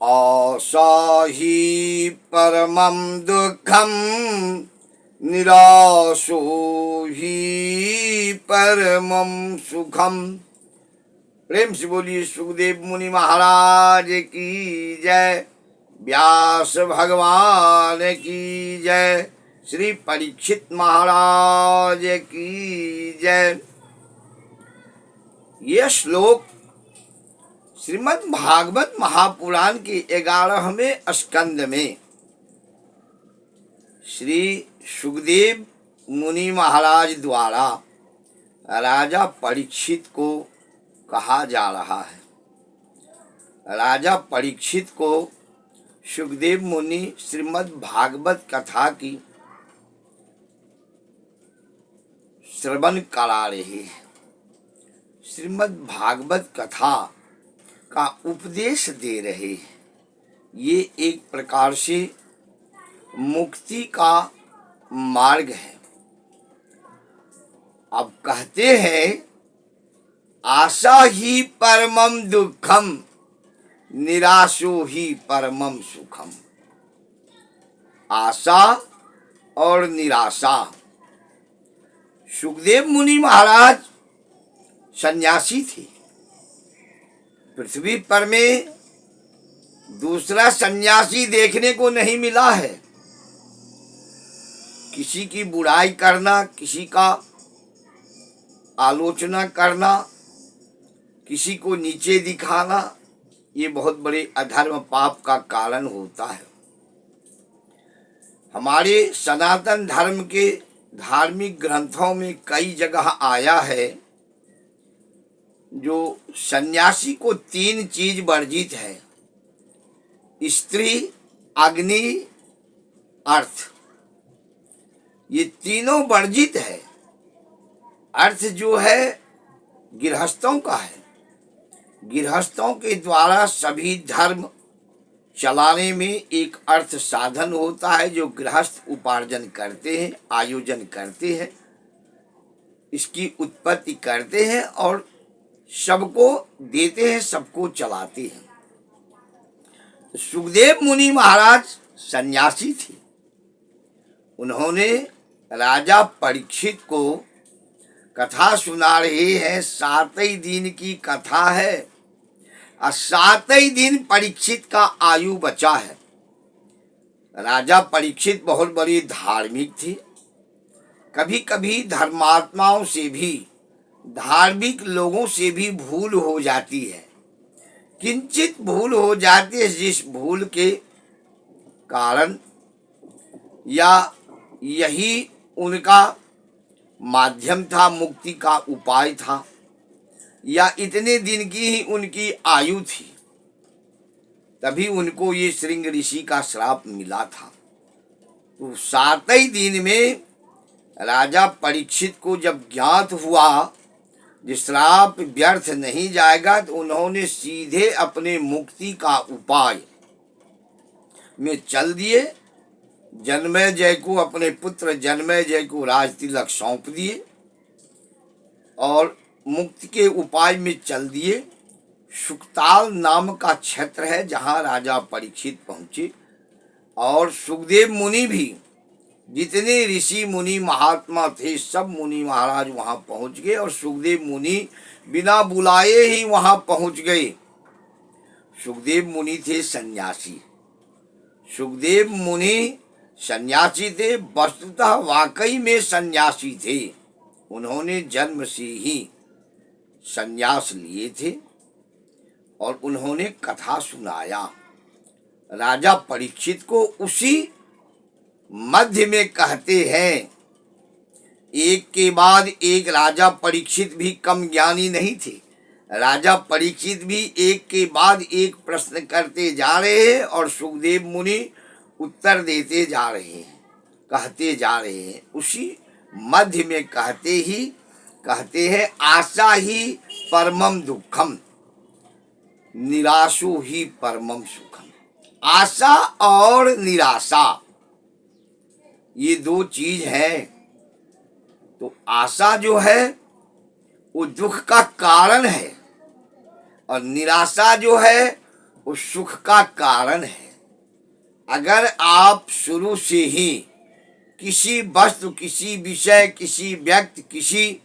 आशा ही परमं दुःखं निराशो ही परमं सुखम। प्रेम से बोलिए सुखदेव मुनि महाराज की जय, व्यास भगवान की जय, श्री परीक्षित महाराज की जय। यह श्लोक श्रीमद् भागवत महापुराण के 11वें स्कंद में श्री सुखदेव मुनि महाराज द्वारा राजा परीक्षित को कहा जा रहा है। राजा परीक्षित को सुखदेव मुनि श्रीमद् भागवत कथा की श्रवण करा रहे हैं। श्रीमद् भागवत कथा का उपदेश दे रहे हैं। ये एक प्रकार से मुक्ति का मार्ग है। अब कहते हैं आशा ही परमम दुखम निराशो ही परमम सुखम। आशा और निराशा। सुखदेव मुनि महाराज सन्यासी थे। पृथ्वी पर में दूसरा सन्यासी देखने को नहीं मिला है। किसी की बुराई करना, किसी का आलोचना करना, किसी को नीचे दिखाना, ये बहुत बड़े अधर्म पाप का कारण होता है। हमारे सनातन धर्म के धार्मिक ग्रंथों में कई जगह आया है जो सन्यासी को 3 चीज वर्जित है: स्त्री, अग्नि, अर्थ। ये तीनों वर्जित है। अर्थ जो है गृहस्थों का है। गृहस्थों के द्वारा सभी धर्म चलाने में एक अर्थ साधन होता है जो गृहस्थ उपार्जन करते हैं, आयोजन करते हैं, इसकी उत्पत्ति करते हैं और सबको देते हैं, सबको चलाते हैं। सुखदेव मुनि महाराज सन्यासी थे। उन्होंने राजा परीक्षित को कथा सुना रहे हैं। 7 ही दिन की कथा है और 7 ही दिन परीक्षित का आयु बचा है। राजा परीक्षित बहुत बड़े धार्मिक थे। कभी कभी धर्मात्माओं से भी, धार्मिक लोगों से भी भूल हो जाती है। किंचित भूल हो जाती है, जिस भूल के कारण या यही उनका माध्यम था, मुक्ति का उपाय था, या इतने दिन की ही उनकी आयु थी, तभी उनको ये श्रृंग ऋषि का श्राप मिला था। तो 7 ही दिन में राजा परीक्षित को जब ज्ञात हुआ कि श्राप व्यर्थ नहीं जाएगा, तो उन्होंने सीधे अपने मुक्ति का उपाय में चल दिए। जन्मेजय को, अपने पुत्र जन्मेजय को राज तिलक सौंप दिए और मुक्ति के उपाय में चल दिए। सुखताल नाम का क्षेत्र है जहाँ राजा परीक्षित पहुँचे और सुखदेव मुनि भी, जितने ऋषि मुनि महात्मा थे, सब मुनि महाराज वहाँ पहुँच गए और सुखदेव मुनि बिना बुलाए ही वहाँ पहुँच गए। सुखदेव मुनि थे सन्यासी। सुखदेव मुनि सन्यासी थे, वस्तुतः वाकई में सन्यासी थे। उन्होंने जन्म से ही सन्यास लिए थे और उन्होंने कथा सुनाया। राजा परीक्षित को उसी मध्य में कहते हैं। एक के बाद एक राजा परीक्षित भी कम ज्ञानी नहीं थे। राजा परीक्षित भी एक के बाद एक प्रश्न करते जा रहे हैं और सुखदेव मुनि उत्तर देते जा रहे हैं, कहते जा रहे हैं। उसी मध्य में कहते हैं आशा ही परमम दुखम निराशो ही परमम सुखम। आशा और निराशा ये 2 चीज है। तो आशा जो है वो दुख का कारण है और निराशा जो है वो सुख का कारण है। अगर आप शुरू से ही किसी वस्तु, किसी विषय, किसी व्यक्ति, किसी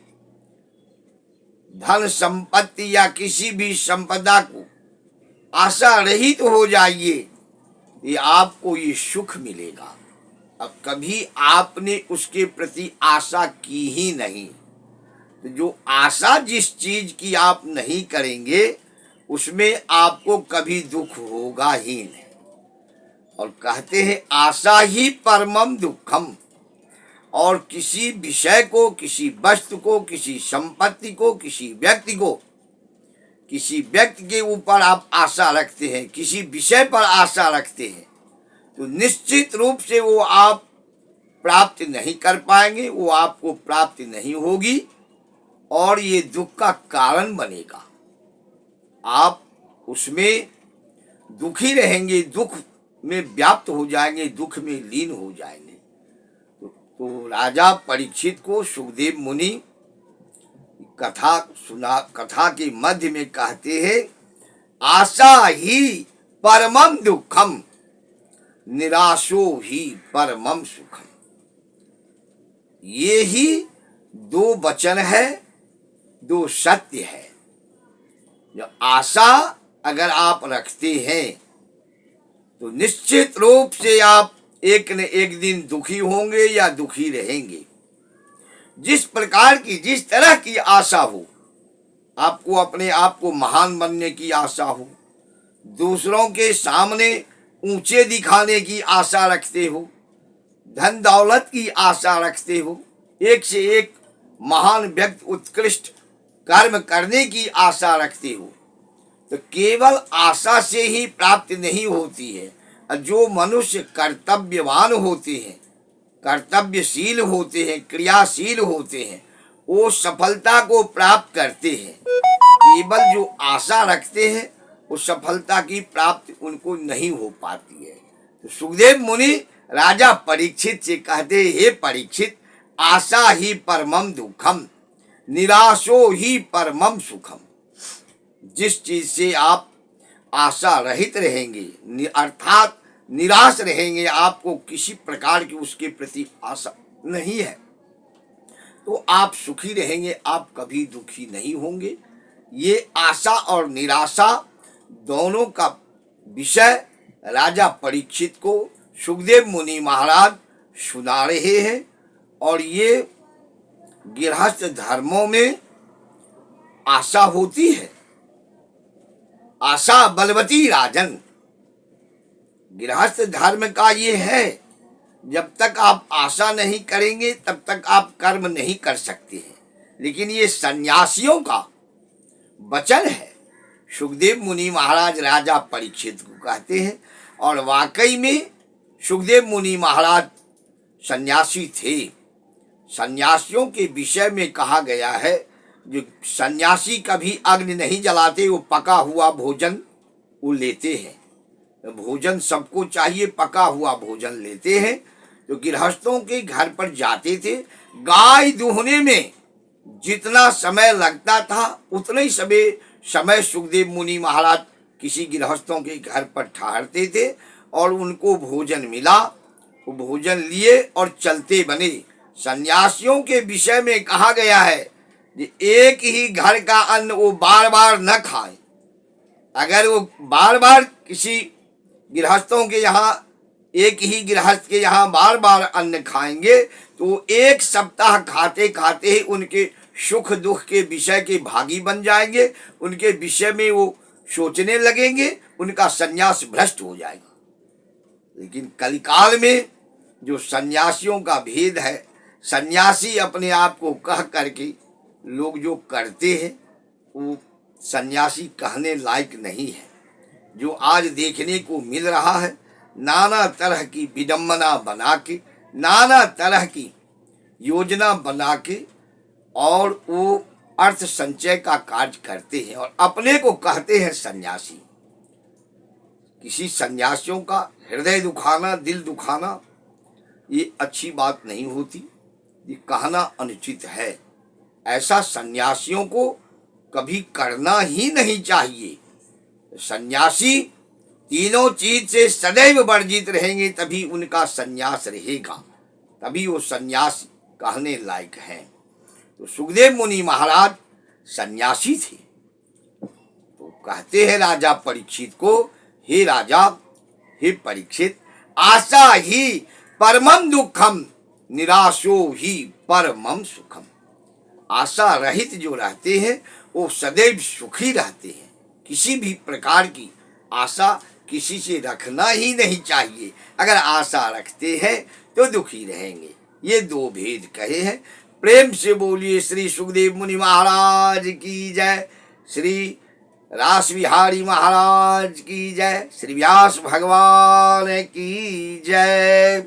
धन संपत्ति या किसी भी संपदा को आशा रहित तो हो जाइए, ये आपको ये सुख मिलेगा। अब कभी आपने उसके प्रति आशा की ही नहीं, तो जो आशा जिस चीज की आप नहीं करेंगे उसमें आपको कभी दुख होगा ही नहीं। और कहते हैं आशा ही परमम दुखम। और किसी विषय को, किसी वस्तु को, किसी संपत्ति को, किसी व्यक्ति को, किसी व्यक्ति के ऊपर आप आशा रखते हैं, किसी विषय पर आशा रखते हैं, तो निश्चित रूप से वो आप प्राप्त नहीं कर पाएंगे, वो आपको प्राप्ति नहीं होगी और ये दुख का कारण बनेगा। आप उसमें दुखी रहेंगे, दुख में व्याप्त हो जाएंगे, दुख में लीन हो जाएंगे। तो राजा परीक्षित को सुखदेव मुनि कथा के मध्य में कहते हैं आशा ही परमम दुखम, निराशो ही परमम सुखम। ये ही दो वचन है, दो सत्य है। जो आशा अगर आप रखते हैं तो निश्चित रूप से आप एक न एक दिन दुखी होंगे या दुखी रहेंगे। जिस प्रकार की, जिस तरह की आशा हो, आपको अपने आप को महान बनने की आशा हो, दूसरों के सामने ऊंचे दिखाने की आशा रखते हो, धन दौलत की आशा रखते हो, एक से एक महान व्यक्ति उत्कृष्ट कर्म करने की आशा रखते हो, तो केवल आशा से ही प्राप्ति नहीं होती है। जो मनुष्य कर्तव्यवान होते हैं, कर्तव्यशील होते हैं, क्रियाशील होते हैं, वो सफलता को प्राप्त करते हैं। केवल जो आशा रखते हैं वो सफलता की प्राप्ति उनको नहीं हो पाती है। तो सुखदेव मुनि राजा परीक्षित से कहते, हे परीक्षित, आशा ही परमम दुखम, निराशो ही परमम सुखम। जिस चीज से आप आशा रहित रहेंगे, अर्थात निराश रहेंगे, आपको किसी प्रकार की उसके प्रति आशा नहीं है, तो आप सुखी रहेंगे, आप कभी दुखी नहीं होंगे। ये आशा और निराशा दोनों का विषय राजा परीक्षित को सुखदेव मुनि महाराज सुना रहे हैं। और ये गृहस्थ धर्मों में आशा होती है, आशा बलवती राजन। गृहस्थ धर्म का ये है, जब तक आप आशा नहीं करेंगे तब तक आप कर्म नहीं कर सकते हैं। लेकिन ये सन्यासियों का वचन है। सुखदेव मुनि महाराज राजा परीक्षित को कहते हैं, और वाकई में सुखदेव मुनि महाराज सन्यासी थे। सन्यासियों के विषय में कहा गया है, जो सन्यासी कभी अग्नि नहीं जलाते, वो पका हुआ भोजन वो लेते हैं। भोजन सबको चाहिए, पका हुआ भोजन लेते हैं। तो गृहस्थों के घर पर जाते थे, गाय दूहने में जितना समय लगता था उतना ही समय सुखदेव मुनि महाराज किसी गृहस्थों के घर पर ठहरते थे और उनको भोजन मिला, वो भोजन लिए और चलते बने। सन्यासियों के विषय में कहा गया है कि एक ही घर का अन्न वो बार बार न खाएं। अगर वो बार बार किसी गृहस्थों के यहाँ, एक ही गृहस्थ के यहाँ बार बार अन्न खाएंगे तो एक सप्ताह खाते खाते ही उनके सुख दुख के विषय के भागी बन जाएंगे, उनके विषय में वो सोचने लगेंगे, उनका सन्यास भ्रष्ट हो जाएगा। लेकिन कलिकाल में जो सन्यासियों का भेद है, सन्यासी अपने आप को कह करके लोग जो करते हैं वो सन्यासी कहने लायक नहीं है। जो आज देखने को मिल रहा है, नाना तरह की विडम्बना बना के, नाना तरह की योजना बना के, और वो अर्थ संचय का कार्य करते हैं और अपने को कहते हैं सन्यासी। किसी सन्यासियों का हृदय दुखाना, दिल दुखाना, ये अच्छी बात नहीं होती, ये कहना अनुचित है। ऐसा सन्यासियों को कभी करना ही नहीं चाहिए। सन्यासी तीनों चीज से सदैव वर्जित रहेंगे तभी उनका संन्यास रहेगा, तभी वो संन्यास कहने लायक हैं। तो सुखदेव मुनि महाराज सन्यासी थे। तो कहते हैं राजा परीक्षित को, हे राजा, हे परीक्षित, आशा ही परमम दुखम, निराशो ही परमम सुखम। आशा रहित जो रहते हैं वो सदैव सुखी रहते हैं। किसी भी प्रकार की आशा किसी से रखना ही नहीं चाहिए। अगर आशा रखते हैं तो दुखी रहेंगे। ये दो भेद कहे हैं। प्रेम से बोलिए श्री सुखदेव मुनि महाराज की जय, श्री रास बिहारी महाराज की जय, श्री व्यास भगवान की जय।